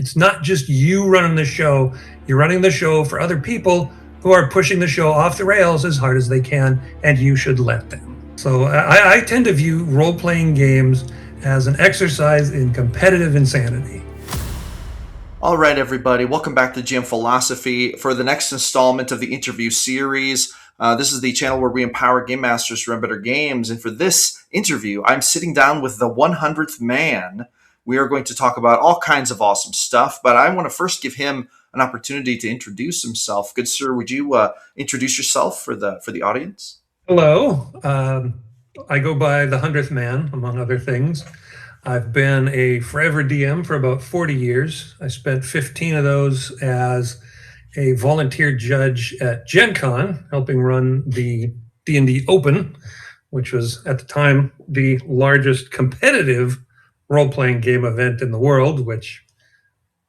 It's not just you running the show. You're running the show for other people who are pushing the show off the rails as hard as they can, and you should let them. So I tend to view role-playing games as an exercise in competitive insanity. All right, everybody. Welcome back to GM Philosophy for the next installment of the interview series. This is the channel where we empower game masters to run better games. And for this interview, I'm sitting down with the 100th man. We are going to talk about all kinds of awesome stuff, but I want to first give him an opportunity to introduce himself. Good sir, would you introduce yourself for the audience? Hello. I go by the 100th man, among other things. I've been a forever DM for about 40 years. I spent 15 of those as a volunteer judge at Gen Con, helping run the D&D Open, which was at the time the largest competitive role-playing game event in the world, which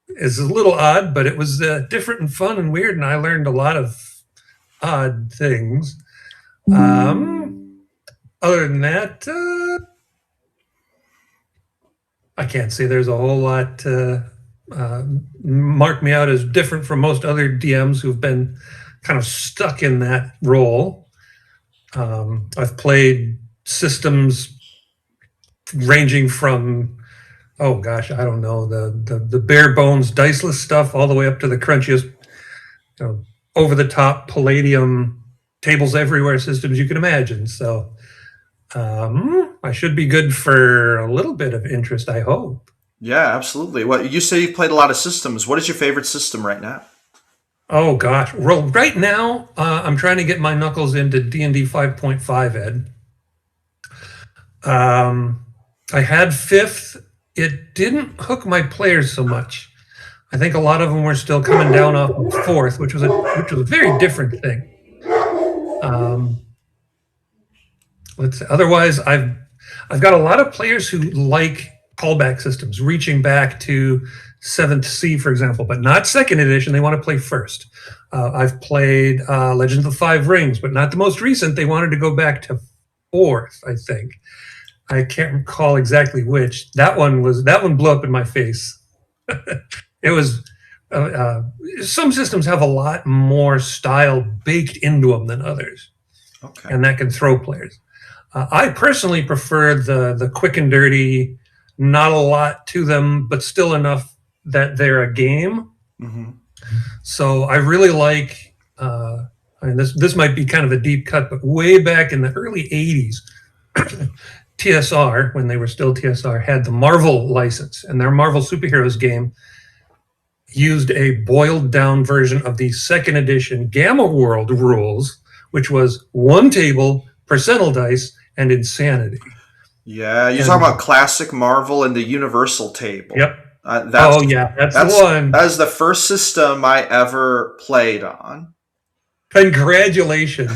is a little odd, but it was different and fun and weird, and I learned a lot of odd things. Other than that, I can't say there's a whole lot mark me out as different from most other DMs who've been kind of stuck in that role. I've played systems ranging from, oh gosh, I don't know, the bare bones diceless stuff all the way up to the crunchiest, over the top Palladium tables everywhere systems you can imagine. So I should be good for a little bit of interest, I hope. Yeah, absolutely. Well, you say you've played a lot of systems. What is your favorite system right now? Oh gosh, well, right now I'm trying to get my knuckles into D&D 5.5, Ed. I had 5th. It didn't hook my players so much. I think a lot of them were still coming down off of 4th, which was a very different thing. Otherwise, I've got a lot of players who like callback systems, reaching back to 7th C, for example, but not 2nd edition. They want to play 1st. I've played Legends of the Five Rings, but not the most recent. They wanted to go back to 4th, I think. I can't recall exactly which. That one blew up in my face. It was some systems have a lot more style baked into them than others, okay, and that can throw players. I personally prefer the quick and dirty, not a lot to them, but still enough that they're a game. Mm-hmm. So I really like, this might be kind of a deep cut, but way back in the early 80s, TSR, when they were still TSR, had the Marvel license, and their Marvel Superheroes game used a boiled down version of the 2nd edition Gamma World rules, which was 1 table, percentile dice, and insanity. Yeah, you're talking about classic Marvel and the Universal table. Yep. That's the one. That is the first system I ever played on. Congratulations.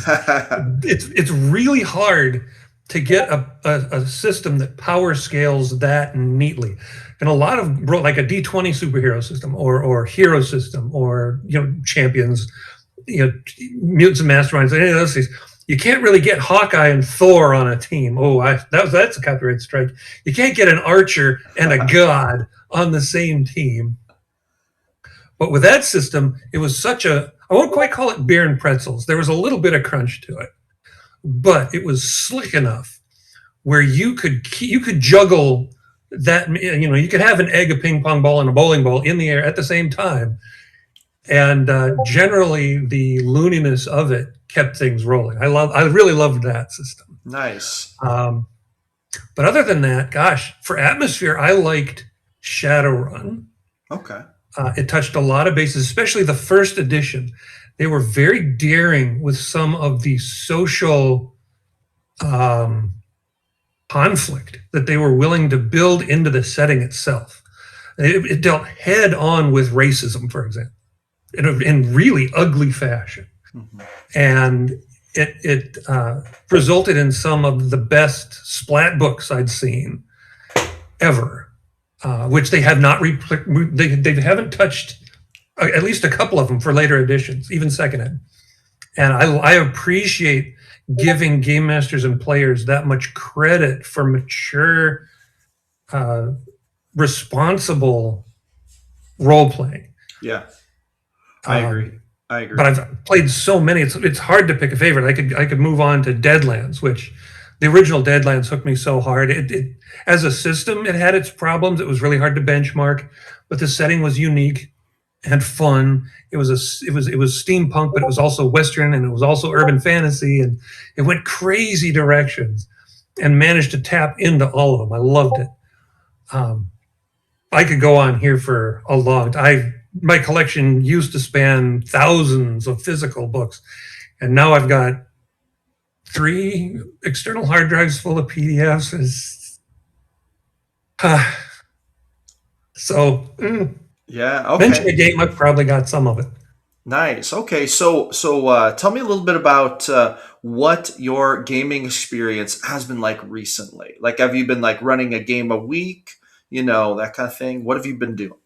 It's really hard to get a system that power scales that neatly. And a lot of, like a D20 superhero system or hero system or, champions, mutants and masterminds, any of those things, you can't really get Hawkeye and Thor on a team. That's a copyright strike. You can't get an archer and a god on the same team. But with that system, it was I won't quite call it beer and pretzels. There was a little bit of crunch to it, but it was slick enough where you could juggle that, you could have an egg, a ping pong ball, and a bowling ball in the air at the same time. And generally the looniness of it kept things rolling. I really loved that system. Nice. But other than that, gosh, for atmosphere, I liked Shadowrun. Okay. It touched a lot of bases, especially the 1st edition. They were very daring with some of the social conflict that they were willing to build into the setting itself. It dealt head on with racism, for example, in really ugly fashion. Mm-hmm. And it resulted in some of the best splat books I'd seen ever, which they have not they haven't touched, at least a couple of them for later editions, even 2nd ed. And I appreciate giving game masters and players that much credit for mature, responsible role playing. Yeah, I agree. I agree. But I've played so many; it's hard to pick a favorite. I could move on to Deadlands, which the original Deadlands hooked me so hard. It as a system, it had its problems. It was really hard to benchmark, but the setting was unique and fun. It was steampunk, but it was also Western, and it was also urban fantasy, and it went crazy directions, and managed to tap into all of them. I loved it. I could go on here for a long time. My collection used to span thousands of physical books, and now I've got 3 external hard drives full of PDFs. Yeah. Okay. Mention a game, I've probably got some of it. Nice. Okay. So tell me a little bit about what your gaming experience has been like recently. Like, have you been like running a game a week? That kind of thing. What have you been doing?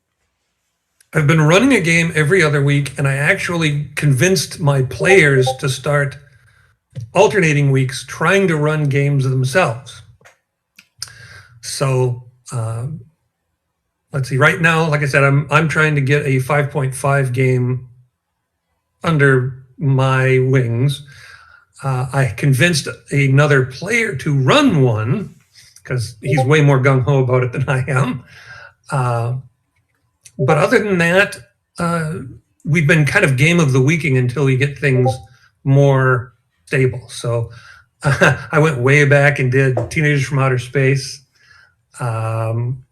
I've been running a game every other week, and I actually convinced my players to start alternating weeks trying to run games themselves. So let's see. Right now, like I said, I'm trying to get a 5.5 game under my wings. I convinced another player to run one because he's way more gung-ho about it than I am. But other than that, we've been kind of game of the weeking until we get things more stable. So I went way back and did Teenagers from Outer Space.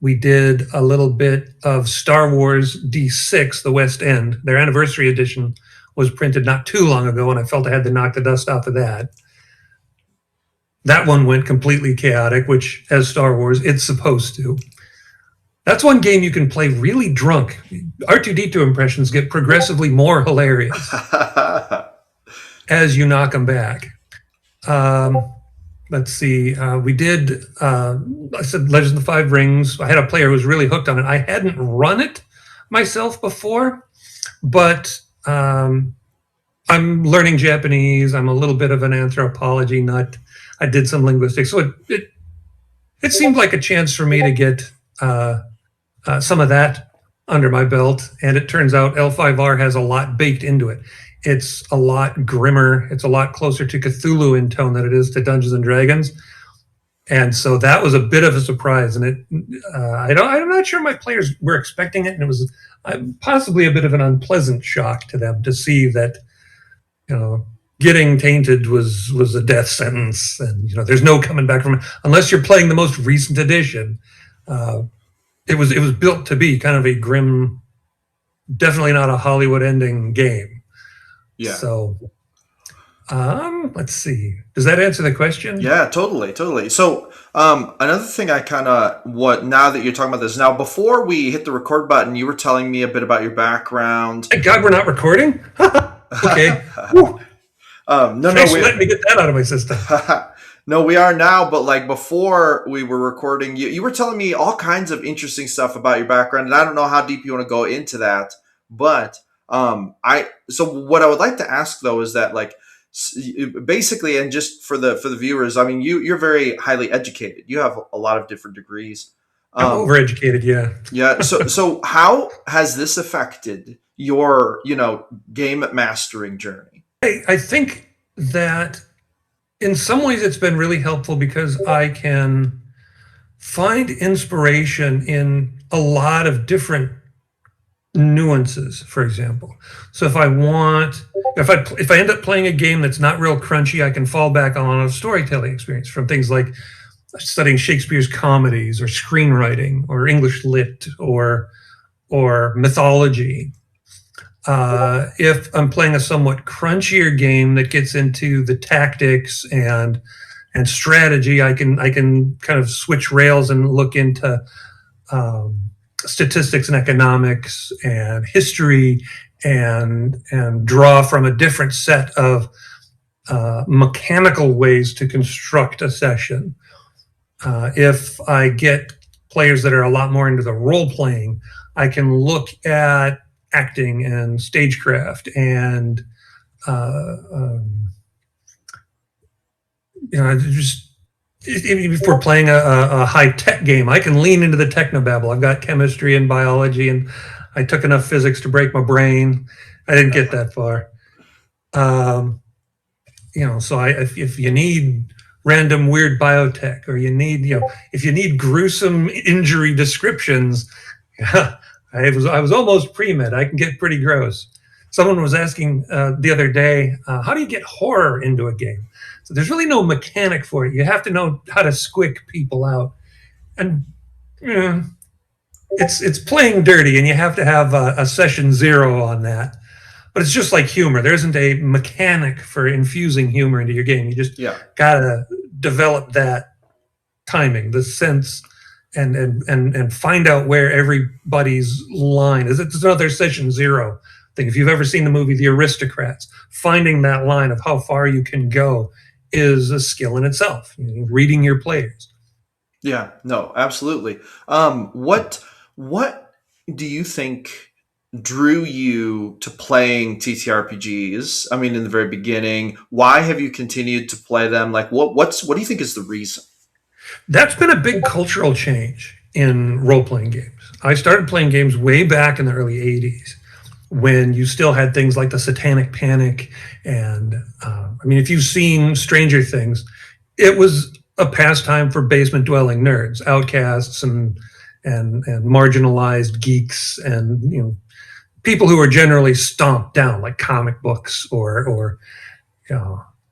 We did a little bit of Star Wars D6, the West End. Their anniversary edition was printed not too long ago, and I felt I had to knock the dust off of that. That one went completely chaotic, which, as Star Wars, it's supposed to. That's one game you can play really drunk. R2-D2 impressions get progressively more hilarious as you knock them back. Let's see. We did, I said Legends of the Five Rings. I had a player who was really hooked on it. I hadn't run it myself before, but I'm learning Japanese. I'm a little bit of an anthropology nut. I did some linguistics. So it seemed like a chance for me to get some of that under my belt. And it turns out L5R has a lot baked into it. It's a lot grimmer. It's a lot closer to Cthulhu in tone than it is to Dungeons and Dragons. And so that was a bit of a surprise. And I'm not sure my players were expecting it. And it was possibly a bit of an unpleasant shock to them to see that, getting tainted was a death sentence. And, there's no coming back from it unless you're playing the most recent edition. It was built to be kind of a grim, definitely not a Hollywood ending game. Yeah. So, let's see. Does that answer the question? Yeah, totally. So, another thing now that you're talking about this, now before we hit the record button, you were telling me a bit about your background. Thank God we're not recording. Okay. Let me get that out of my system. No, we are now, but like before we were recording, you were telling me all kinds of interesting stuff about your background, and I don't know how deep you want to go into that, but so what I would like to ask though is that, like, basically, and just for the viewers, I mean, you're very highly educated. You have a lot of different degrees. I'm overeducated, yeah. Yeah. So how has this affected your game mastering journey? I think that in some ways it's been really helpful because I can find inspiration in a lot of different nuances, for example. So if I end up playing a game that's not real crunchy, I can fall back on a storytelling experience from things like studying Shakespeare's comedies or screenwriting or English lit or mythology. If I'm playing a somewhat crunchier game that gets into the tactics and strategy, I can kind of switch rails and look into statistics and economics and history and draw from a different set of mechanical ways to construct a session. If I get players that are a lot more into the role playing, I can look at acting and stagecraft and just if we're playing a high tech game, I can lean into the technobabble. I've got chemistry and biology, and I took enough physics to break my brain. I didn't get that far. So if you need random weird biotech, or you need, if you need gruesome injury descriptions, I was almost pre-med. I can get pretty gross. Someone was asking the other day, how do you get horror into a game? So there's really no mechanic for it. You have to know how to squick people out, and it's playing dirty, and you have to have a session 0 on that. But it's just like humor. There isn't a mechanic for infusing humor into your game. You just gotta develop that timing, the sense, and find out where everybody's line is. It's another session 0 thing. If you've ever seen the movie The Aristocrats, finding that line of how far you can go is a skill in itself. Reading your players. Yeah, no, absolutely. What do you think drew you to playing TTRPGs? I mean, in the very beginning, why have you continued to play them? Like, what do you think is the reason? That's been a big cultural change in role-playing games. I started playing games way back in the early 80s, when you still had things like the Satanic Panic. And if you've seen Stranger Things, it was a pastime for basement-dwelling nerds, outcasts, and marginalized geeks, and people who are generally stomped down, like comic books or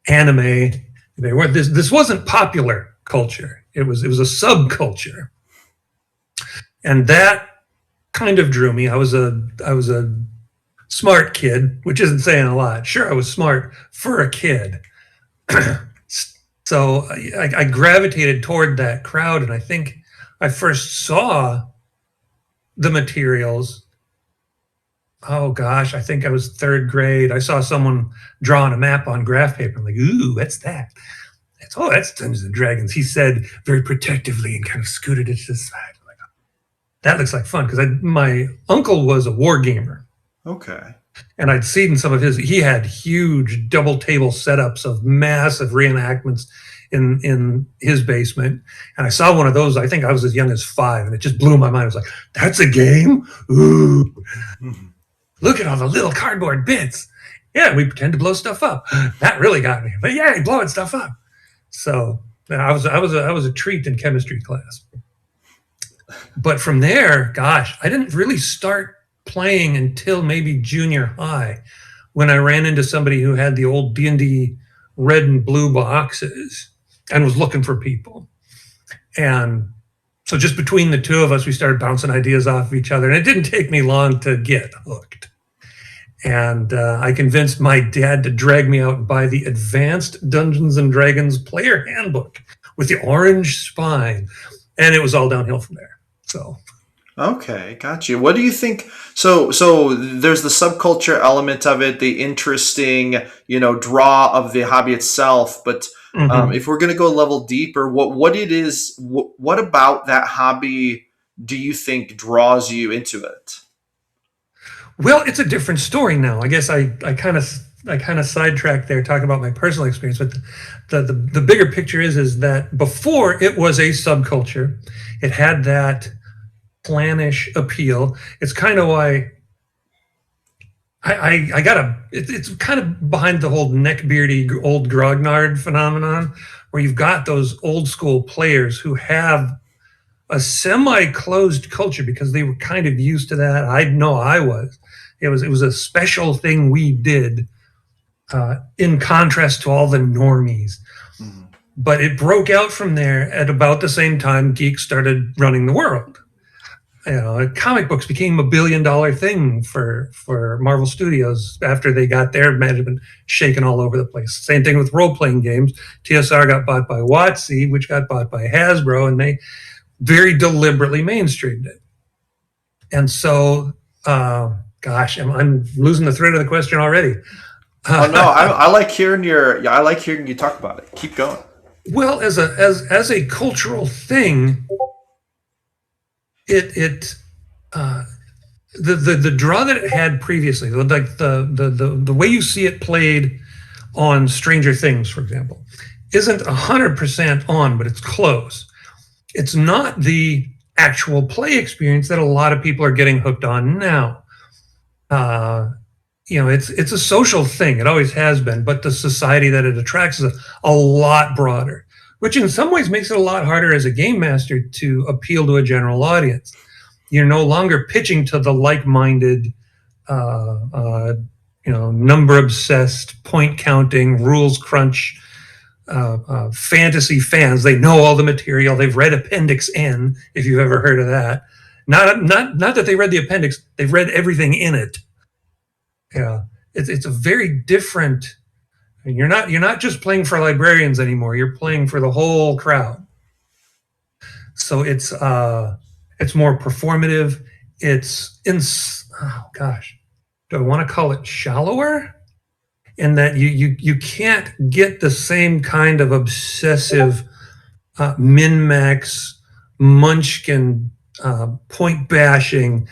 anime. They weren't. This wasn't popular culture. It was a subculture, and that kind of drew me. I was a smart kid, which isn't saying a lot. Sure, I was smart for a kid. So I gravitated toward that crowd, and I think I first saw the materials. Oh gosh, I think I was 3rd grade. I saw someone drawing a map on graph paper. I'm like, ooh, what's that? That's Dungeons and Dragons. He said very protectively and kind of scooted it to the side. I'm like, that looks like fun, because my uncle was a war gamer. Okay. And I'd seen some of he had huge double table setups of massive reenactments in his basement. And I saw one of those, I think I was as young as 5, and it just blew my mind. I was like, that's a game? Ooh. Mm-hmm. Look at all the little cardboard bits. Yeah, we pretend to blow stuff up. That really got me. But yeah, blowing stuff up. So I was a treat in chemistry class. But from there, gosh, I didn't really start playing until maybe junior high, when I ran into somebody who had the old D&D red and blue boxes and was looking for people. And so just between the two of us, we started bouncing ideas off of each other, and it didn't take me long to get hooked. And I convinced my dad to drag me out and buy the Advanced Dungeons and Dragons Player Handbook with the orange spine, and it was all downhill from there. So. Okay, got you. What do you think? So there's the subculture element of it, the interesting, draw of the hobby itself. But if we're going to go a level deeper, what about that hobby do you think draws you into it? Well, it's a different story now. I guess I kind of sidetracked there talking about my personal experience, but the bigger picture is that before it was a subculture, it had that clannish appeal. It's kind of why it's kind of behind the whole neckbeardy old grognard phenomenon, where you've got those old school players who have a semi-closed culture because they were kind of used to that. I know I was. It was a special thing we did, in contrast to all the normies. Mm-hmm. But it broke out from there at about the same time geeks started running the world. Comic books became $1 billion thing for Marvel Studios after they got their management shaken all over the place. Same thing with role-playing games. TSR got bought by WotC, which got bought by Hasbro, and they very deliberately mainstreamed it. And so, gosh, I'm losing the thread of the question already. Oh no, I like hearing you talk about it. Keep going. Well, as a cultural thing, the draw that it had previously, like the way you see it played on Stranger Things, for example, isn't 100% on, but it's close. It's not the actual play experience that a lot of people are getting hooked on now. It's a social thing. It always has been, but the society that it attracts is a lot broader, which in some ways makes it a lot harder as a game master to appeal to a general audience. You're no longer pitching to the like-minded, number obsessed, point counting, rules crunch, fantasy fans. They know all the material. They've read Appendix N, if you've ever heard of that. Not that they read the appendix. They've read everything in it. Yeah, it's a very different. You're not just playing for librarians anymore. You're playing for the whole crowd. So it's more performative. Oh gosh, do I want to call it shallower? In that you can't get the same kind of obsessive min-max munchkin point bashing,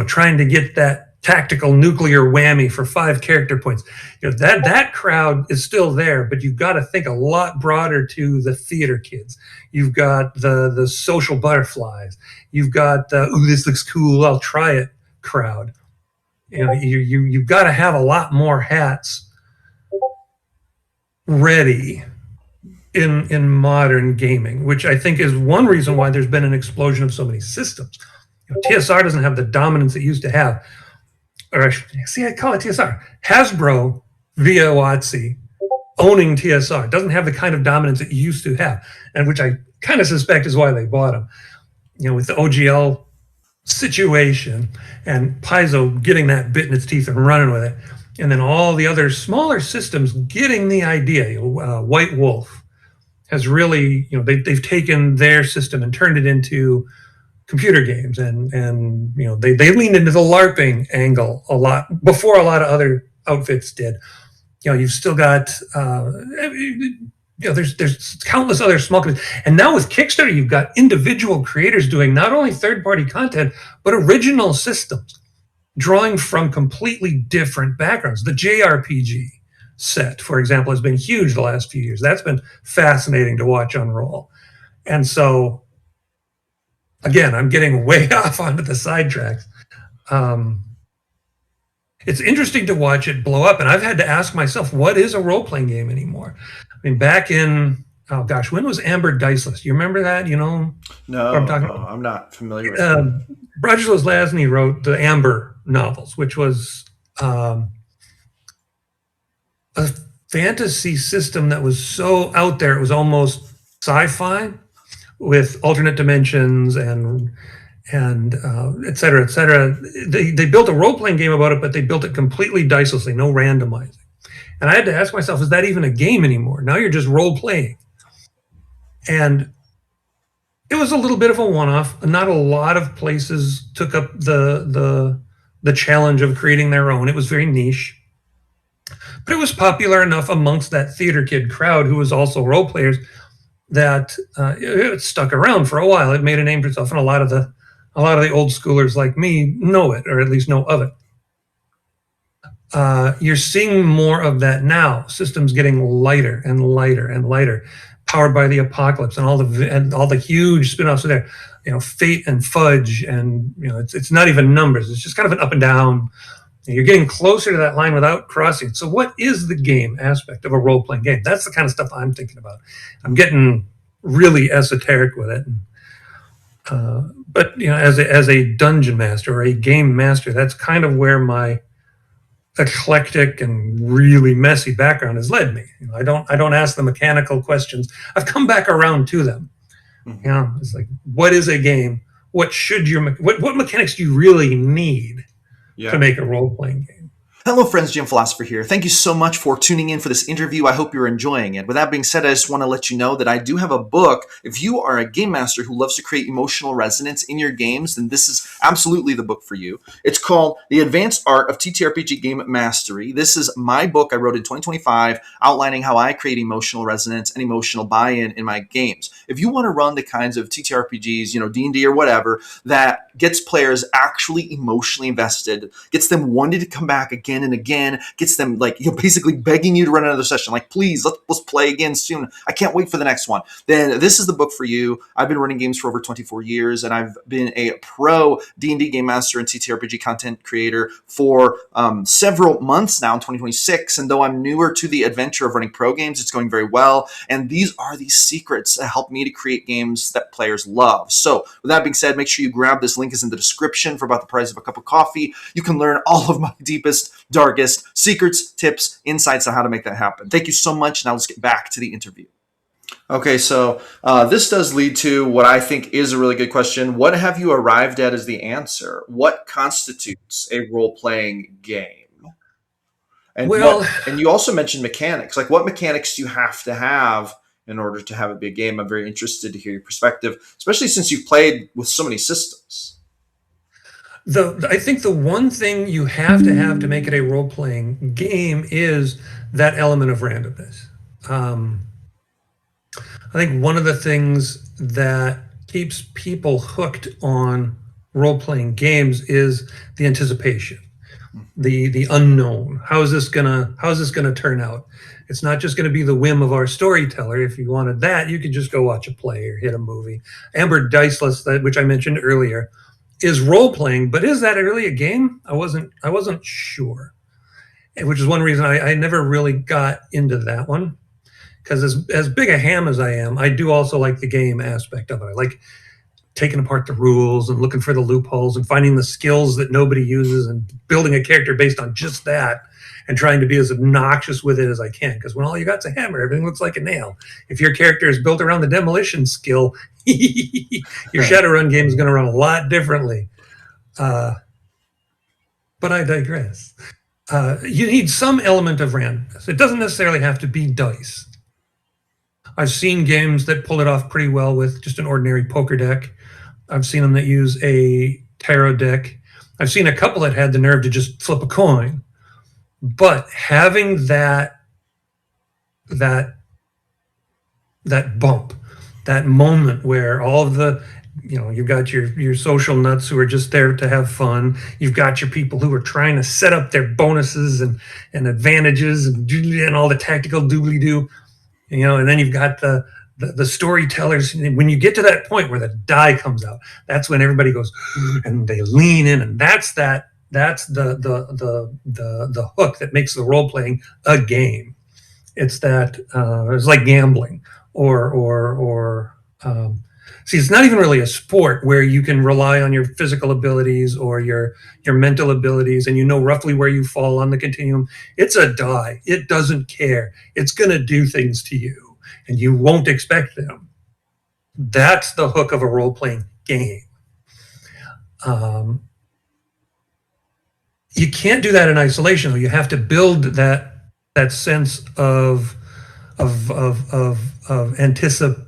trying to get that tactical nuclear whammy for 5 character points. That crowd is still there, but you've got to think a lot broader to the theater kids. You've got the social butterflies. You've got the "ooh, this looks cool, I'll try it" crowd. You've got to have a lot more hats ready in modern gaming, which I think is one reason why there's been an explosion of so many systems. TSR doesn't have the dominance it used to have. Or I call it TSR. Hasbro via WotC owning TSR doesn't have the kind of dominance it used to have, and which I kind of suspect is why they bought them. With the OGL situation and Paizo getting that bit in its teeth and running with it, and then all the other smaller systems getting the idea. White Wolf has really, they've taken their system and turned it into computer games, and they leaned into the LARPing angle a lot before a lot of other outfits did. You've still got there's countless other small companies, and now with Kickstarter you've got individual creators doing not only third-party content but original systems, drawing from completely different backgrounds. The JRPG set, for example, has been huge the last few years. That's been fascinating to watch unroll. And so again, I'm getting way off onto the sidetracks. It's interesting to watch it blow up, and I've had to ask myself, what is a role-playing game anymore? I mean, back in, oh gosh, when was Amber Diceless? You remember that? No, I'm not familiar with it. Bronislaw Lasny wrote the Amber novels, which was a fantasy system that was so out there, it was almost sci-fi, with alternate dimensions and et cetera, et cetera. They built a role-playing game about it, but they built it completely dicelessly, no randomizing. And I had to ask myself, is that even a game anymore? Now you're just role-playing. And it was a little bit of a one-off. Not a lot of places took up the challenge of creating their own. It was very niche. But it was popular enough amongst that theater kid crowd who was also role-players that it stuck around for a while. It made a name for itself, and a lot of the old schoolers like me know it, or at least know of it. You're seeing more of that now. Systems getting lighter and lighter and lighter, powered by the apocalypse and all the huge spin-offs are there. Fate and Fudge, and it's not even numbers. It's just kind of an up and down. You're getting closer to that line without crossing. So what is the game aspect of a role-playing game? That's the kind of stuff I'm thinking about. I'm getting really esoteric with it. But as a dungeon master or a game master, that's kind of where my eclectic and really messy background has led me. I don't ask the mechanical questions. I've come back around to them. Mm-hmm. It's like, what is a game? What mechanics do you really need to make a role-playing game? Hello friends, Jim Philosopher here. Thank you so much for tuning in for this interview. I hope you're enjoying it. With that being said, I just want to let you know that I do have a book. If you are a game master who loves to create emotional resonance in your games, then this is absolutely the book for you. It's called The Advanced Art of TTRPG Game Mastery. This is my book I wrote in 2025 outlining how I create emotional resonance and emotional buy-in in my games. If you want to run the kinds of TTRPGs, D&D or whatever, that gets players actually emotionally invested, gets them wanting to come back again again and again, gets them like, basically begging you to run another session. Like, please, let's play again soon. I can't wait for the next one. Then this is the book for you. I've been running games for over 24 years, and I've been a pro D&D game master and TTRPG content creator for several months now in 2026. And though I'm newer to the adventure of running pro games, it's going very well. And these are these secrets that help me to create games that players love. So with that being said, make sure you grab this. Link is in the description for about the price of a cup of coffee. You can learn all of my deepest, darkest secrets, tips, insights on how to make that happen. Thank you so much. Now let's get back to the interview. Okay, so this does lead to what I think is a really good question. What have you arrived at as the answer? What constitutes a role-playing game? And and you also mentioned mechanics. Like, what mechanics do you have to have in order to have it be a game? I'm very interested to hear your perspective, especially since you've played with so many systems. I think the one thing you have to make it a role-playing game is that element of randomness. I think one of the things that keeps people hooked on role-playing games is the anticipation, the unknown. How is this gonna turn out? It's not just going to be the whim of our storyteller. If you wanted that, you could just go watch a play or hit a movie. Amber Diceless, which I mentioned earlier, is role-playing, but is that really a game? I wasn't sure, which is one reason I never really got into that one. Because as big a ham as I am, I do also like the game aspect of it. I like taking apart the rules and looking for the loopholes and finding the skills that nobody uses and building a character based on just that and trying to be as obnoxious with it as I can. Because when all you got's a hammer, everything looks like a nail. If your character is built around the demolition skill, your Shadowrun game is going to run a lot differently. But I digress. You need some element of randomness. It doesn't necessarily have to be dice. I've seen games that pull it off pretty well with just an ordinary poker deck. I've seen them that use a tarot deck. I've seen a couple that had the nerve to just flip a coin. But having that bump, that moment where all of the, you've got your social nuts who are just there to have fun. You've got your people who are trying to set up their bonuses and advantages and all the tactical doobly-doo. And then you've got the storytellers. When you get to that point where the die comes out, that's when everybody goes and they lean in, and that's the hook that makes the role playing a game. It's that it's like gambling or see, it's not even really a sport where you can rely on your physical abilities or your mental abilities and roughly where you fall on the continuum. It's a die. It doesn't care. It's going to do things to you and you won't expect them. That's the hook of a role-playing game. You can't do that in isolation, though. You have to build that sense of anticipation.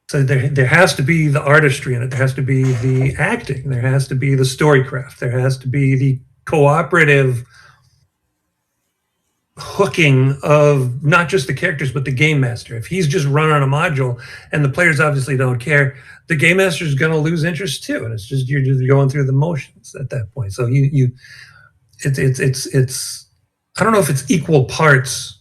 So there has to be the artistry in it. There has to be the acting. There has to be the storycraft. There has to be the cooperative hooking of not just the characters, but the game master. If he's just running on a module and the players obviously don't care, the game master is going to lose interest too. And it's just, you're just going through the motions at that point. So it's I don't know if it's equal parts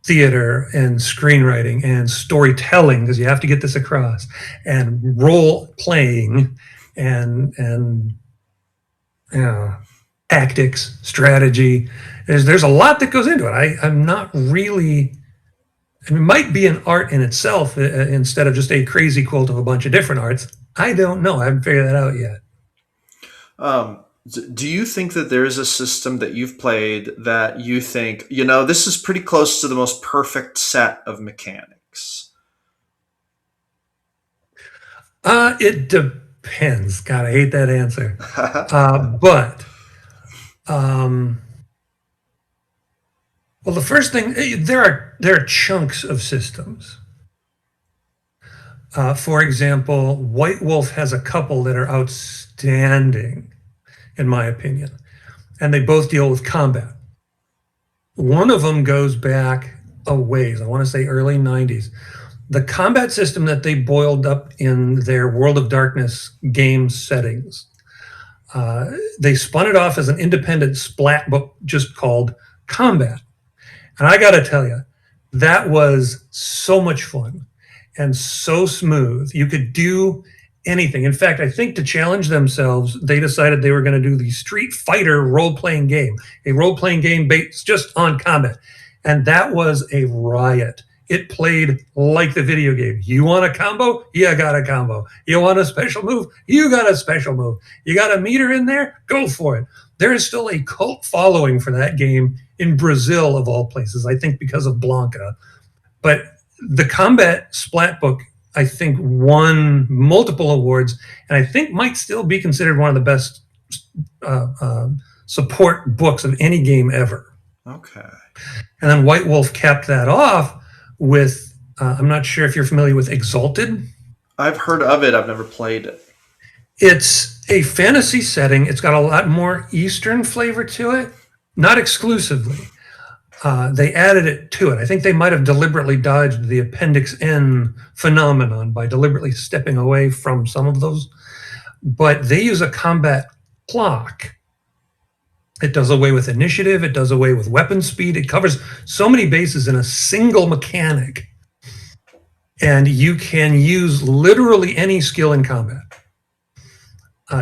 theater and screenwriting and storytelling, because you have to get this across, and role playing and tactics, strategy. There's a lot that goes into it. I'm not really. It might be an art in itself instead of just a crazy quilt of a bunch of different arts. I don't know. I haven't figured that out yet. Do you think that there is a system that you've played that you think, this is pretty close to the most perfect set of mechanics? It depends. God, I hate that answer. Well, the first thing, there are chunks of systems. For example, White Wolf has a couple that are outstanding, in my opinion, and they both deal with combat. One of them goes back a ways. I want to say early 90s. The combat system that they boiled up in their World of Darkness game settings They spun it off as an independent splat book just called Combat. And I got to tell you, that was so much fun and so smooth. You could do anything. In fact, I think to challenge themselves, they decided they were going to do the Street Fighter role-playing game, a role-playing game based just on combat. And that was a riot. It played like the video game. You want a combo? You got a combo. You want a special move? You got a special move. You got a meter in there? Go for it. There is still a cult following for that game in Brazil, of all places, I think because of Blanca. But the combat splat book, I think, won multiple awards, and I think might still be considered one of the best support books of any game ever. Okay. And then White Wolf capped that off with, I'm not sure if you're familiar with Exalted. I've heard of it. I've never played it. It's a fantasy setting. It's got a lot more Eastern flavor to it, not exclusively. They added it to it. I think they might have deliberately dodged the Appendix N phenomenon by deliberately stepping away from some of those. But they use a combat clock. It does away with initiative. It does away with weapon speed. It covers so many bases in a single mechanic. And you can use literally any skill in combat.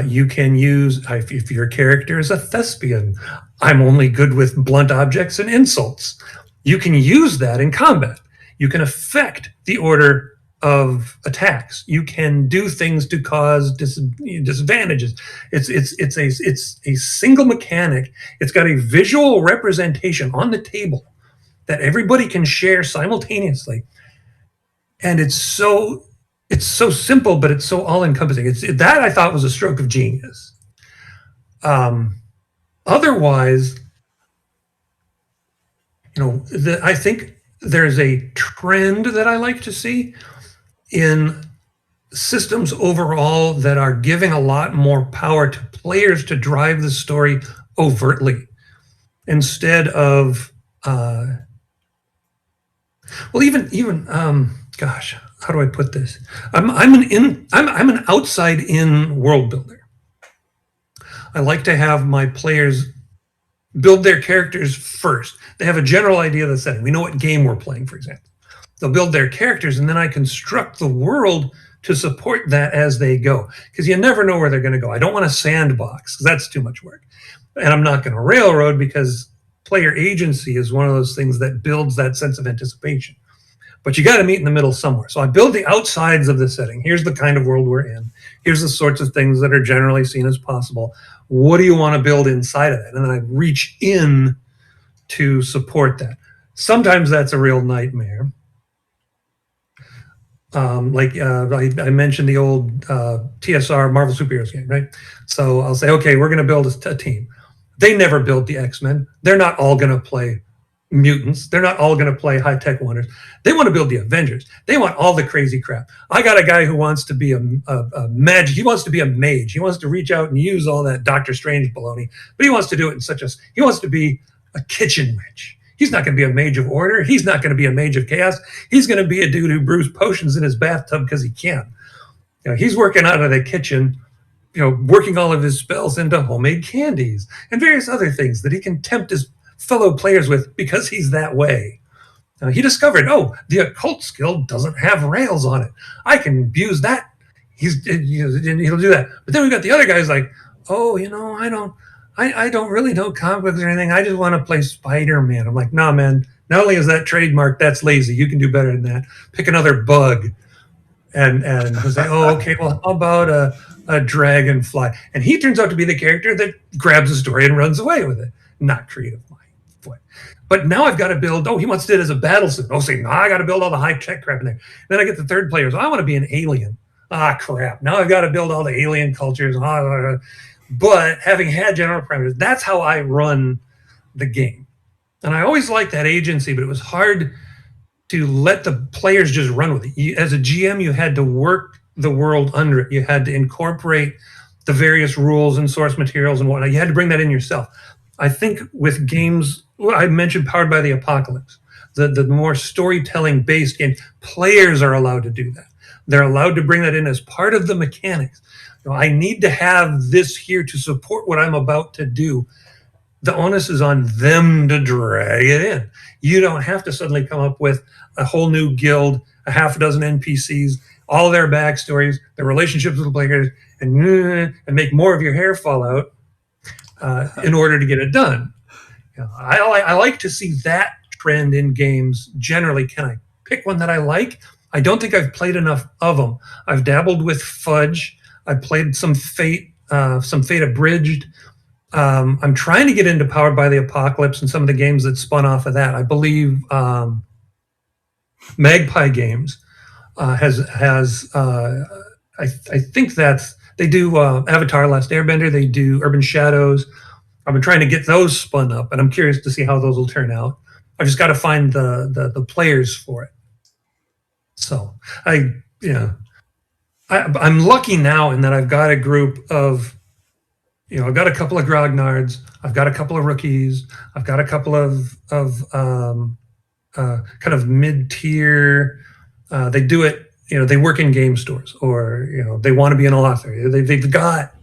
You can use, if your character is a thespian, I'm only good with blunt objects and insults. You can use that in combat. You can affect the order of attacks. You can do things to cause disadvantages. It's a single mechanic. It's got a visual representation on the table that everybody can share simultaneously. And it's so simple, but it's so all-encompassing. That I thought was a stroke of genius. Otherwise, I think there's a trend that I like to see in systems overall that are giving a lot more power to players to drive the story overtly, instead of, gosh, how do I put this? I'm an outside in world builder. I like to have my players build their characters first. They have a general idea of the setting. We know what game we're playing, for example. They'll build their characters, and then I construct the world to support that as they go, because you never know where they're going to go. I don't want a sandbox, because that's too much work. And I'm not going to railroad, because player agency is one of those things that builds that sense of anticipation. But you got to meet in the middle somewhere. So I build the outsides of the setting. Here's the kind of world we're in. Here's the sorts of things that are generally seen as possible. What do you want to build inside of that? And then I reach in to support that. Sometimes that's a real nightmare. I mentioned the old TSR Marvel Superheroes game, right? So I'll say, okay, we're going to build a team. They never build the X-Men. They're not all going to play mutants. They're not all going to play high-tech wonders. They want to build the Avengers. They want all the crazy crap. I got a guy who wants to be a magic. He wants to be a mage. He wants to reach out and use all that Doctor Strange baloney, but he wants to do it in he wants to be a kitchen witch. He's not going to be a mage of order. He's not going to be a mage of chaos. He's going to be a dude who brews potions in his bathtub because he can. He's working out of the kitchen, working all of his spells into homemade candies and various other things that he can tempt his fellow players with because he's that way. He discovered, the occult skill doesn't have rails on it. I can abuse that. He'll do that. But then we've got the other guys like, I don't really know comic books or anything. I just want to play Spider-Man. I'm like, nah, man. Not only is that trademark, that's lazy. You can do better than that. Pick another bug. And he'll say, okay, well, how about a dragonfly? And he turns out to be the character that grabs a story and runs away with it. Not creative mind. But now I've got to build, he wants to do it as a battle suit. I got to build all the high-tech crap in there. Then I get the third players. I want to be an alien. Crap. Now I've got to build all the alien cultures. But having had general parameters, that's how I run the game. And I always liked that agency, but it was hard to let the players just run with it. As a GM, you had to work the world under it. You had to incorporate the various rules and source materials and whatnot. You had to bring that in yourself. I think with games, I mentioned Powered by the Apocalypse, the more storytelling-based games, players are allowed to do that. They're allowed to bring that in as part of the mechanics. I need to have this here to support what I'm about to do. The onus is on them to drag it in. You don't have to suddenly come up with a whole new guild, a half a dozen NPCs, all their backstories, their relationships with the players, and make more of your hair fall out in order to get it done. I like to see that trend in games generally. Can I pick one that I like? I don't think I've played enough of them. I've dabbled with Fudge. I've played some Fate Abridged. I'm trying to get into Powered by the Apocalypse and some of the games that spun off of that. I believe Magpie Games I think they do Avatar: Last Airbender. They do Urban Shadows. I've been trying to get those spun up, and I'm curious to see how those will turn out. I've just got to find the players for it. So I'm lucky now in that I've got a group of, I've got a couple of grognards, I've got a couple of rookies, I've got a couple of kind of mid-tier. They do it, they work in game stores, or they want to be an author. They've got.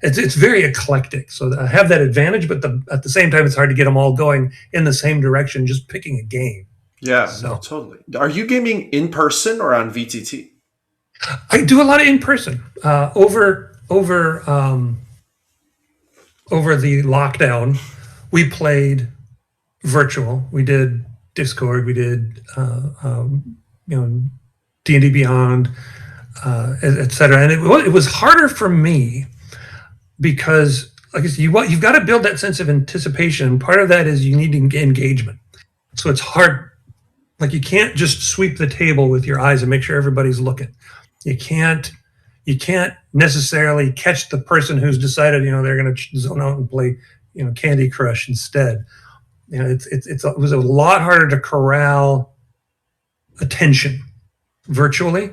It's very eclectic, so I have that advantage. But at the same time, it's hard to get them all going in the same direction. Just picking a game. Yeah, so. No, totally. Are you gaming in person or on VTT? I do a lot of in person. Over the lockdown, we played virtual. We did Discord. We did D&D Beyond, etc. And it was harder for me because, like I said, you've got to build that sense of anticipation. Part of that is you need engagement. So it's hard. Like, you can't just sweep the table with your eyes and make sure everybody's looking. You can't necessarily catch the person who's decided, they're going to zone out and play, Candy Crush instead. It was a lot harder to corral attention virtually.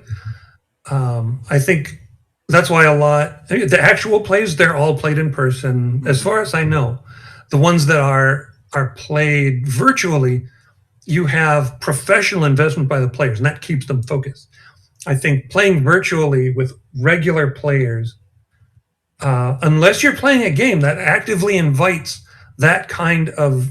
I think that's why the actual plays, they're all played in person, as far as I know. The ones that are played virtually, you have professional investment by the players, and that keeps them focused. I think playing virtually with regular players, unless you're playing a game that actively invites that kind of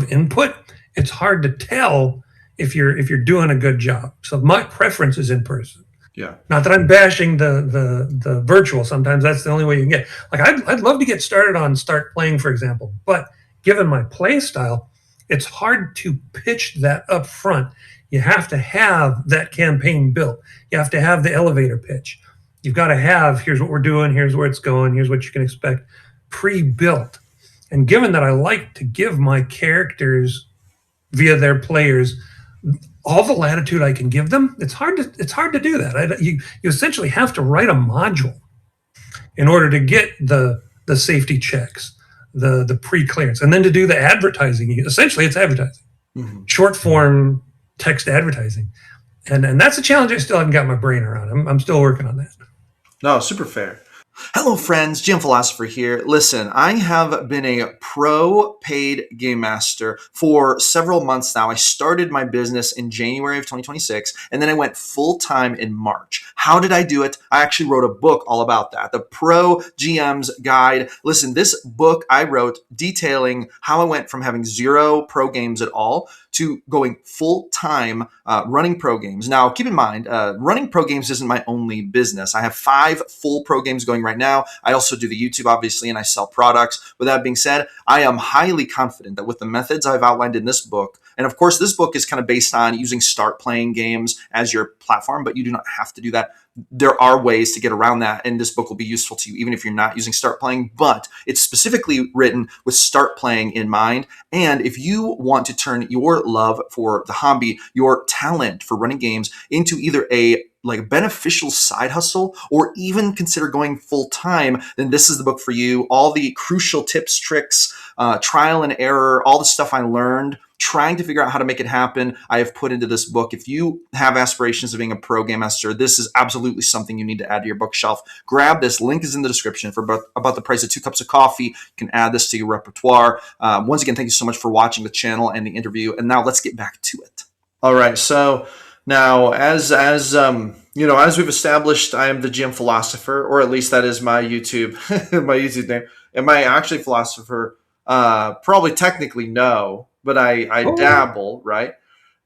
input, it's hard to tell if you're doing a good job. So my preference is in person. Yeah. Not that I'm bashing the virtual. Sometimes that's the only way you can get. Like, I'd love to get started on Start Playing, for example, but given my play style, it's hard to pitch that up front. You have to have that campaign built. You have to have the elevator pitch. You've got to have, here's what we're doing, here's where it's going, here's what you can expect, pre-built. And given that I like to give my characters via their players all the latitude I can give them, it's hard to do that. You essentially have to write a module in order to get the safety checks, the pre-clearance, and then to do the advertising. Essentially, it's advertising, short form text advertising, and that's a challenge I still haven't got my brain around. I'm still working on that. No, super fair. Hello, friends. GM Philosopher here. Listen, I have been a pro paid game master for several months now. I started my business in January of 2026, and then I went full time in March. How did I do it? I actually wrote a book all about that, the Pro GM's Guide. Listen, this book I wrote detailing how I went from having 0 pro games at all to going full time running pro games. Now, keep in mind, running pro games isn't my only business. I have 5 full pro games going right now. I also do the YouTube, obviously, and I sell products. With that being said, I am highly confident that with the methods I've outlined in this book, and of course, this book is kind of based on using Start Playing games as your platform, but you do not have to do that. There are ways to get around that, and this book will be useful to you even if you're not using Start Playing, but it's specifically written with Start Playing in mind. And if you want to turn your love for the hobby, your talent for running games into either a beneficial side hustle, or even consider going full time, then this is the book for you. All the crucial tips, tricks, trial and error, all the stuff I learned trying to figure out how to make it happen, I have put into this book. If you have aspirations of being a pro game master, this is absolutely something you need to add to your bookshelf. Grab this. Link is in the description for about the price of 2 cups of coffee. You can add this to your repertoire. Once again, thank you so much for watching the channel and the interview. And now let's get back to it. All right. So now, as As we've established, I am the GM philosopher, or at least that is my YouTube my YouTube name. Am I actually a philosopher? Probably technically no, but I Oh, dabble, right?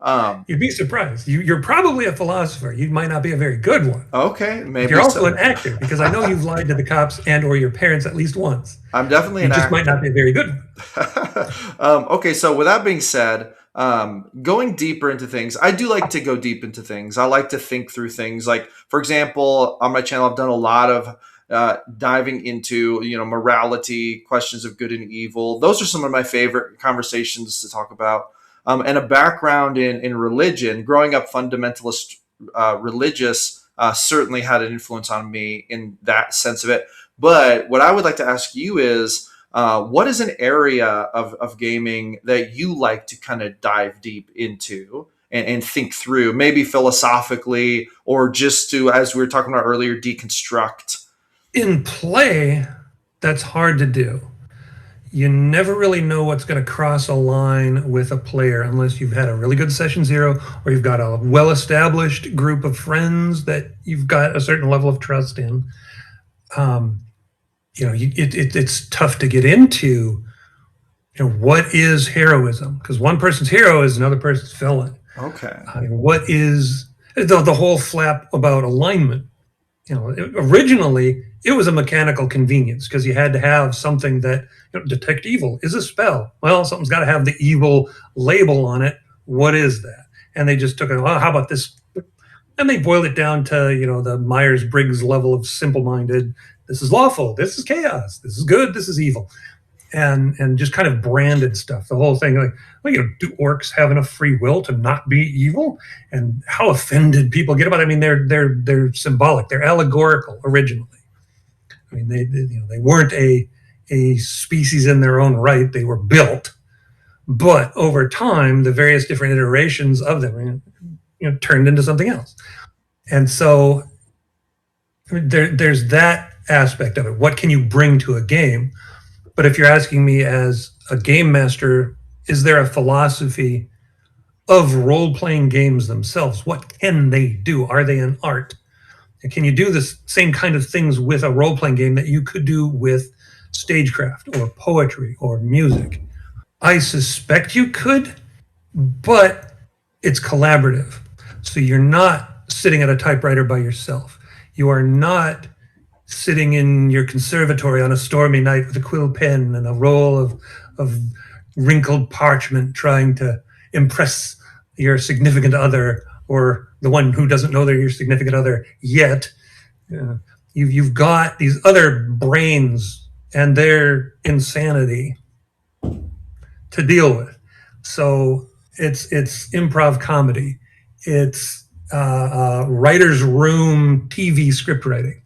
Um, you'd be surprised. You're probably a philosopher. You might not be a very good one, okay, but you're maybe also so. an actor because I know you've lied to the cops and or your parents at least once. I'm definitely You an just might not actor. be a very good one. Okay, so with that being said, going deeper into things, I do like to go deep into things. I like to think through things. Like, for example, on my channel, I've done a lot of diving into morality, questions of good and evil. Those are some of my favorite conversations to talk about. And a background in religion, growing up fundamentalist religious, certainly had an influence on me in that sense of it. But what I would like to ask you is, what is an area of gaming that you like to kind of dive deep into and think through, maybe philosophically, or just to, as we were talking about earlier, deconstruct? In play, that's hard to do. You never really know what's going to cross a line with a player unless you've had a really good session zero or you've got a well-established group of friends that you've got a certain level of trust in. Um, it's tough to get into. What is heroism? Because one person's hero is another person's villain. Okay. What is the whole flap about alignment? Originally it was a mechanical convenience because you had to have something that detect evil is a spell. Well, something's got to have the evil label on it. What is that? And they just took it. Well, how about this? And they boiled it down to the Myers Briggs level of simple-minded. This is lawful. This is chaos. This is good. This is evil. And just kind of branded stuff. The whole thing, like, well, do orcs have enough free will to not be evil? And how offended people get about it. I mean, they're symbolic. They're allegorical originally. I mean, they weren't a species in their own right. They were built, but over time, the various different iterations of them, turned into something else. And so, I mean, there's that aspect of it. What can you bring to a game? But if you're asking me as a game master, is there a philosophy of role playing games themselves? What can they do? Are they an art? And can you do the same kind of things with a role playing game that you could do with stagecraft or poetry or music? I suspect you could, but it's collaborative. So you're not sitting at a typewriter by yourself. You are not sitting in your conservatory on a stormy night with a quill pen and a roll of wrinkled parchment trying to impress your significant other or the one who doesn't know they're your significant other yet. You've got these other brains and their insanity to deal with. So it's improv comedy. It's writer's room TV script writing.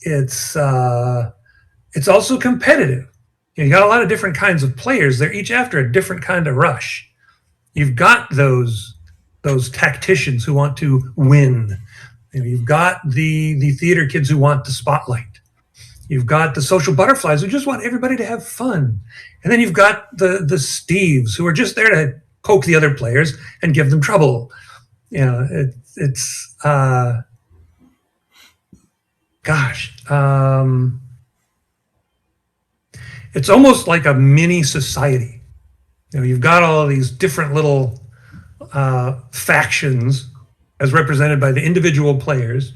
It's also competitive. You got a lot of different kinds of players. They're each after a different kind of rush. You've got those tacticians who want to win. You've got the theater kids who want the spotlight. You've got the social butterflies who just want everybody to have fun. And then you've got the Steves who are just there to poke the other players and give them trouble. It's gosh, it's almost like a mini society. You've got all these different little factions as represented by the individual players.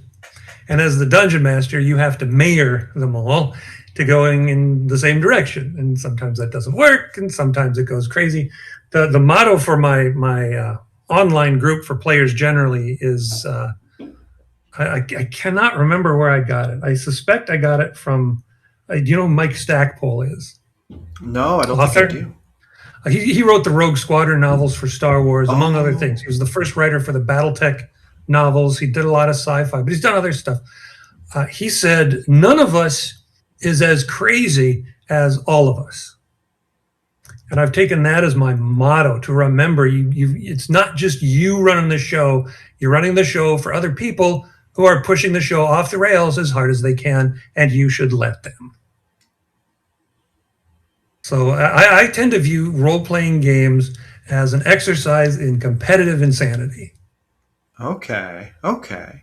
And as the dungeon master, you have to mayor them all to going in the same direction. And sometimes that doesn't work, and sometimes it goes crazy. The motto for my online group for players generally is I cannot remember where I got it. I suspect I got it from, do you know who Mike Stackpole is? No, I don't think I Author. do. He wrote the Rogue Squadron novels for Star Wars, among other things. He Oh, was the first writer for the BattleTech novels. He did a lot of sci-fi, but he's done other stuff. He said, none of us is as crazy as all of us. And I've taken that as my motto to remember it's not just you running the show. You're running the show for other people who are pushing the show off the rails as hard as they can, and you should let them. So I tend to view role-playing games as an exercise in competitive insanity. okay. Okay.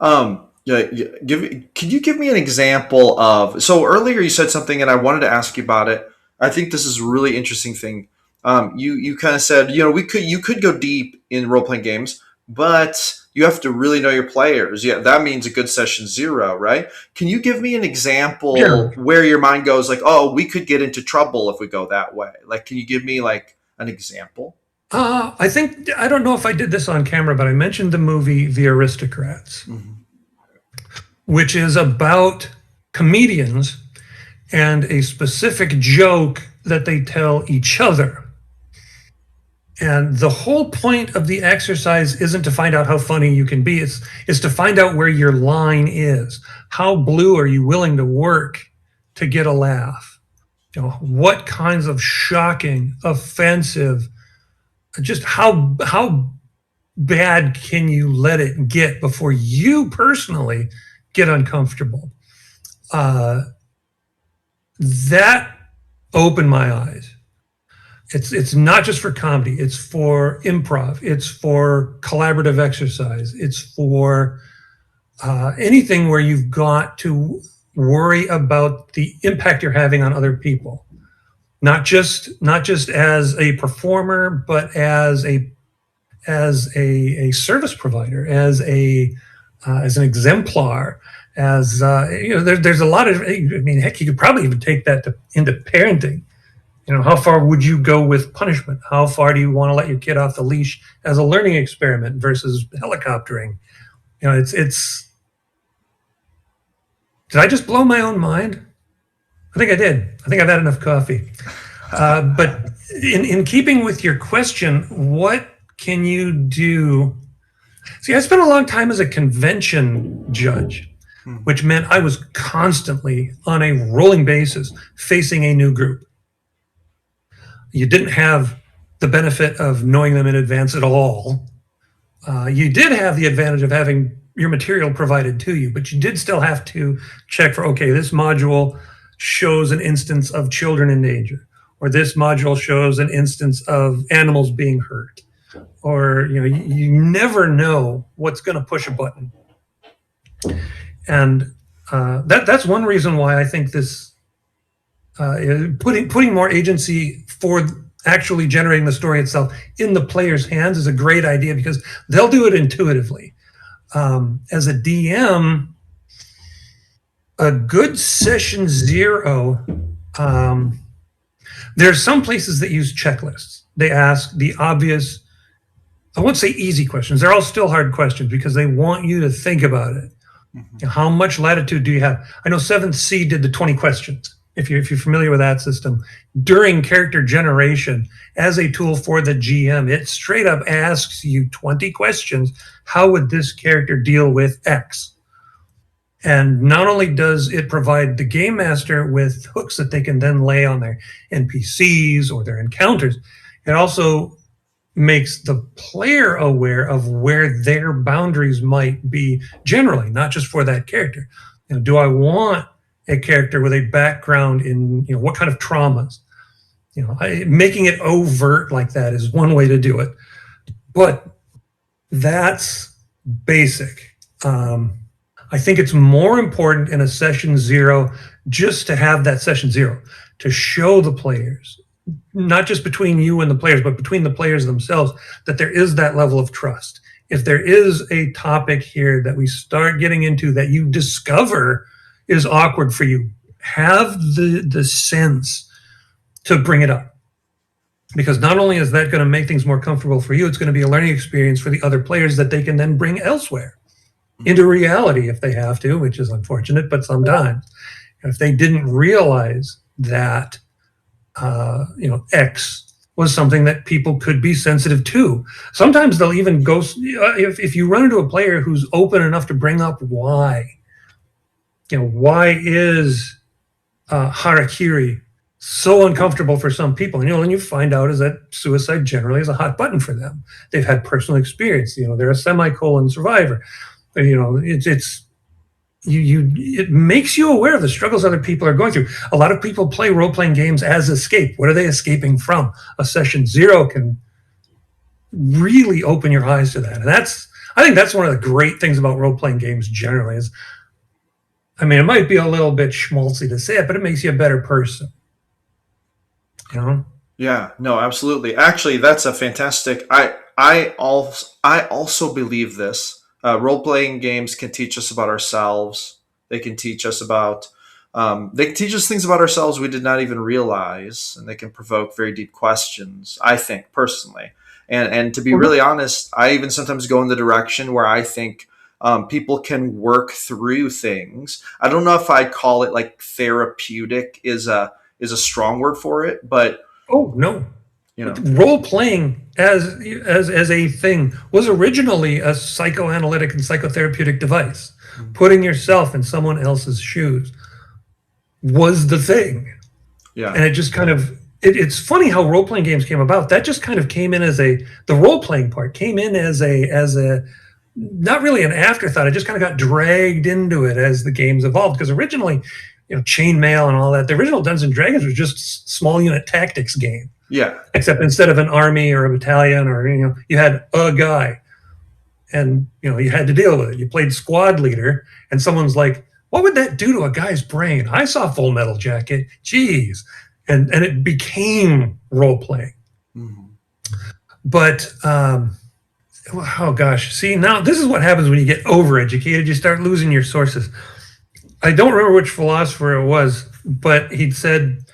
Can you give me an example of? So earlier you said something, and I wanted to ask you about it. I think this is a really interesting thing. You kind of said, you could go deep in role playing games, but you have to really know your players. Yeah, that means a good session zero, right? Can you give me an example Generally. where your mind goes like, oh, we could get into trouble if we go that way? Like, can you give me like an example? I think, I don't know if I did this on camera, but I mentioned the movie The Aristocrats, Mhm. which is about comedians and a specific joke that they tell each other. And the whole point of the exercise isn't to find out how funny you can be. It's to find out where your line is. How blue are you willing to work to get a laugh? What kinds of shocking, offensive, just how bad can you let it get before you personally get uncomfortable? That opened my eyes. It's not just for comedy. It's for improv. It's for collaborative exercise. It's for anything where you've got to worry about the impact you're having on other people, not just as a performer, but as a service provider, as an exemplar, there's a lot of. I mean, heck, you could probably even take that into parenting. How far would you go with punishment? How far do you want to let your kid off the leash as a learning experiment versus helicoptering? It's. Did I just blow my own mind? I think I did. I think I've had enough coffee. But in keeping with your question, what can you do? See, I spent a long time as a convention judge, which meant I was constantly on a rolling basis facing a new group. You didn't have the benefit of knowing them in advance at all. You did have the advantage of having your material provided to you, but you did still have to check for, okay, this module shows an instance of children in danger, or this module shows an instance of animals being hurt, or you never know what's going to push a button. And that's one reason why I think this putting more agency for actually generating the story itself in the player's hands is a great idea, because they'll do it intuitively. As a DM, a good session zero, there's some places that use checklists. They ask the obvious, I won't say easy questions. They're all still hard questions because they want you to think about it. Mm-hmm. How much latitude do you have? I know 7th C did the 20 questions. If you're familiar with that system, during character generation, as a tool for the GM, it straight up asks you 20 questions. How would this character deal with X? And not only does it provide the game master with hooks that they can then lay on their NPCs or their encounters, it also makes the player aware of where their boundaries might be generally, not just for that character. Do I want a character with a background in what kind of traumas? Making it overt like that is one way to do it, but that's basic. I think it's more important in a session zero just to have that session zero, to show the players, not just between you and the players, but between the players themselves, that there is that level of trust. If there is a topic here that we start getting into that you discover is awkward for you, have the sense to bring it up. Because not only is that going to make things more comfortable for you, it's going to be a learning experience for the other players that they can then bring elsewhere into reality if they have to, which is unfortunate, but sometimes if they didn't realize that X was something that people could be sensitive to. Sometimes they'll even go, if you run into a player who's open enough to bring up why is harakiri so uncomfortable for some people? And you find out is that suicide generally is a hot button for them. They've had personal experience. They're a semicolon survivor. It makes you aware of the struggles other people are going through. A lot of people play role-playing games as escape. What are they escaping from? A session zero can really open your eyes to that. And I think that's one of the great things about role-playing games generally is, I mean, it might be a little bit schmaltzy to say it, but it makes you a better person. You know? Yeah, no, absolutely. Actually, that's a fantastic. I also believe this. Role playing games can teach us about ourselves. They can teach us about. They can teach us things about ourselves we did not even realize, and they can provoke very deep questions. I think personally, and to be really honest, I even sometimes go in the direction where I think people can work through things. I don't know if I'd call it like therapeutic is a strong word for it, but Oh no. you know, Role playing as a thing was originally a psychoanalytic and psychotherapeutic device. Putting yourself in someone else's shoes was the thing. yeah, And it just kind of it's funny how role playing games came about. That just kind of came in as the role playing part came in as a not really an afterthought. It just kind of got dragged into it as the games evolved. Because originally, chainmail and all that, the original Dungeons and Dragons was just small unit tactics game. yeah, Except instead of an army or a battalion, or you had a guy, and you had to deal with it. You played squad leader, and someone's like, "What would that do to a guy's brain?" I saw Full Metal Jacket. Jeez, and it became role playing. mhm. But oh gosh, see, now this is what happens when you get overeducated. You start losing your sources. I don't remember which philosopher it was, but he'd said,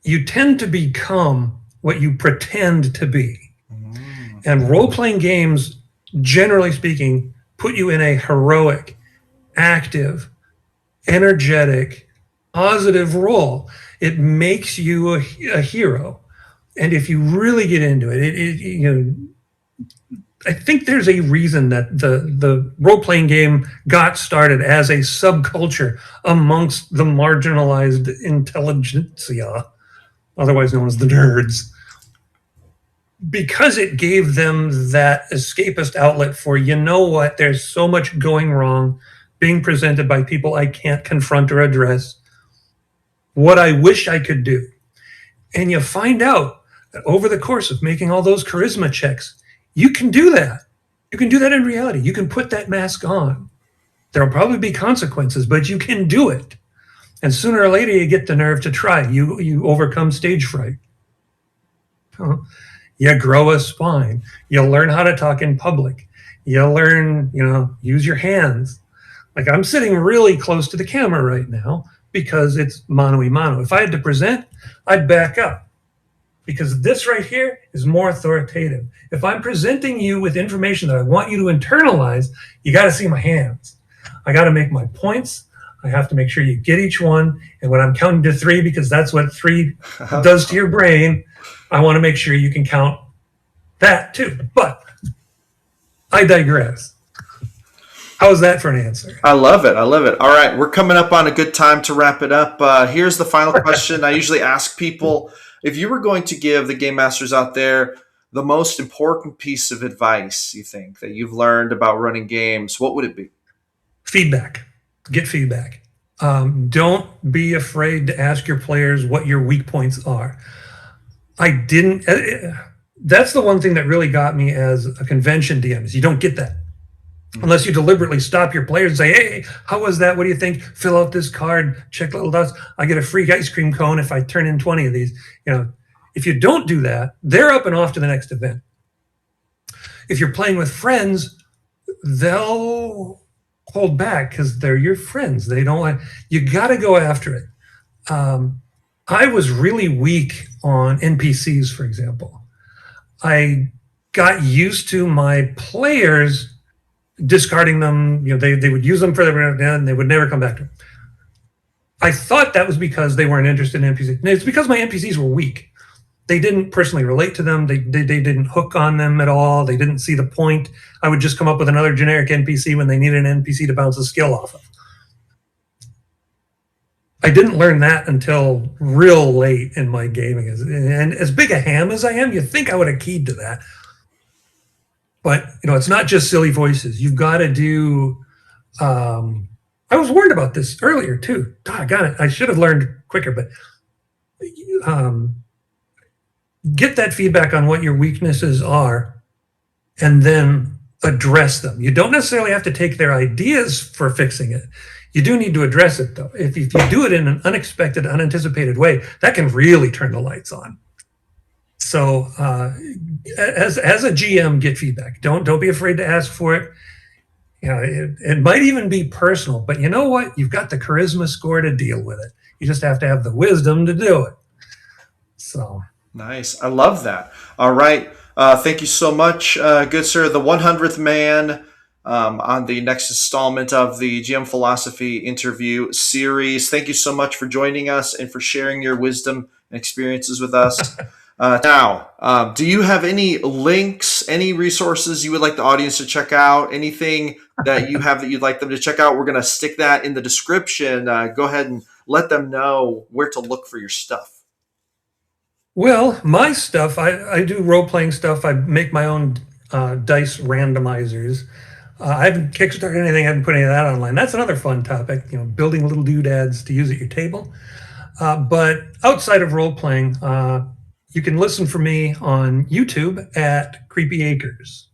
"You tend to become what you pretend to be." And role-playing games, generally speaking, put you in a heroic, active, energetic, positive role. It makes you a hero. And if you really get into it, I think there's a reason that the role-playing game got started as a subculture amongst the marginalized intelligentsia, otherwise known as the nerds, because it gave them that escapist outlet for, what, there's so much going wrong being presented by people I can't confront or address, what I wish I could do. And you find out that over the course of making all those charisma checks, you can do that. You can do that in reality. You can put that mask on. There'll probably be consequences, but you can do it. And sooner or later, you get the nerve to try. You overcome stage fright. You grow a spine. You learn how to talk in public. You learn, use your hands. Like I'm sitting really close to the camera right now because it's mano-a-mano. If I had to present, I'd back up because this right here is more authoritative. If I'm presenting you with information that I want you to internalize, you got to see my hands. I got to make my points. I have to make sure you get each one. And when I'm counting to 3, because that's what 3 does to your brain, I want to make sure you can count that too. But I digress. How was that for an answer? I love it. All right, we're coming up on a good time to wrap it up. Here's the final question. I usually ask people, if you were going to give the game masters out there the most important piece of advice you think that you've learned about running games, what would it be? Feedback. Get feedback. Don't be afraid to ask your players what your weak points are. That's the one thing that really got me as a convention DM is you don't get that unless you deliberately stop your players and say, "Hey, how was that? What do you think? Fill out this card, check little dots. I get a free ice cream cone if I turn in 20 of these." If you don't do that, they're up and off to the next event. If you're playing with friends, they'll hold back because they're your friends. They don't like, you got to go after it. I was really weak on NPCs, for example. I got used to my players discarding them. They would use them for their and they would never come back to them. I thought that was because they weren't interested in NPCs. And it's because my NPCs were weak. They didn't personally relate to them. They didn't hook on them at all. They didn't see the point. I would just come up with another generic NPC when they needed an NPC to bounce a skill off of. I didn't learn that until real late in my gaming. And as big a ham as I am, you'd think I would have keyed to that. But, it's not just silly voices. You've got to do... I was worried about this earlier, too. Doggone it. I should have learned quicker, but... get that feedback on what your weaknesses are, and then address them. You don't necessarily have to take their ideas for fixing it. You do need to address it, though. If you do it in an unexpected, unanticipated way, that can really turn the lights on. So as a GM, get feedback. Don't be afraid to ask for it. You know, it might even be personal, but you know what? You've got the charisma score to deal with it. You just have to have the wisdom to do it. So nice. I love that. All right. Thank you so much, good sir. The 100th man on the next installment of the GM Philosophy interview series. Thank you so much for joining us and for sharing your wisdom and experiences with us. Now, do you have any links, any resources you would like the audience to check out? Anything that you have that you'd like them to check out? We're going to stick that in the description. Go ahead and let them know where to look for your stuff. well, my stuff, I do role-playing stuff. I make my own dice randomizers. I haven't kickstarted anything. I haven't put any of that online. That's another fun topic, you know, building little doodads to use at your table. But outside of role-playing, you can listen for me on YouTube at Creepy Acres.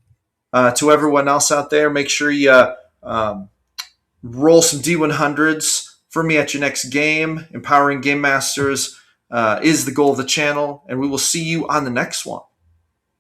To everyone else out there, make sure you roll some D100s for me at your next game. Empowering Game Masters is the goal of the channel, and we will see you on the next one.